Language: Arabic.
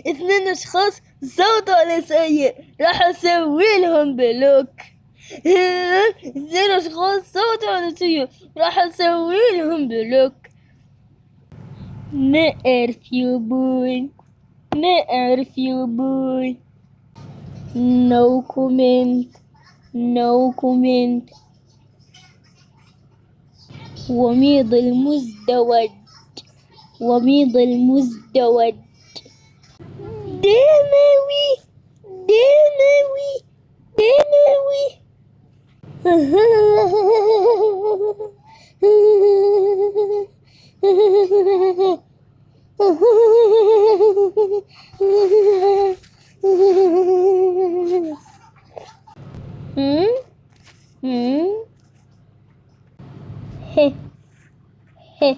اثنين اشخاص صوتوا على سيء، راح اسوي لهم بلوك. اثنين اشخاص صوتوا على سيء، راح اسوي لهم بلوك. ما اعرف يا بوي، ما اعرف يا بوي. نو كومنت، نو كومنت. وميض المزدوج، وميض المزدوج. دموي، دموي، دموي. هه هه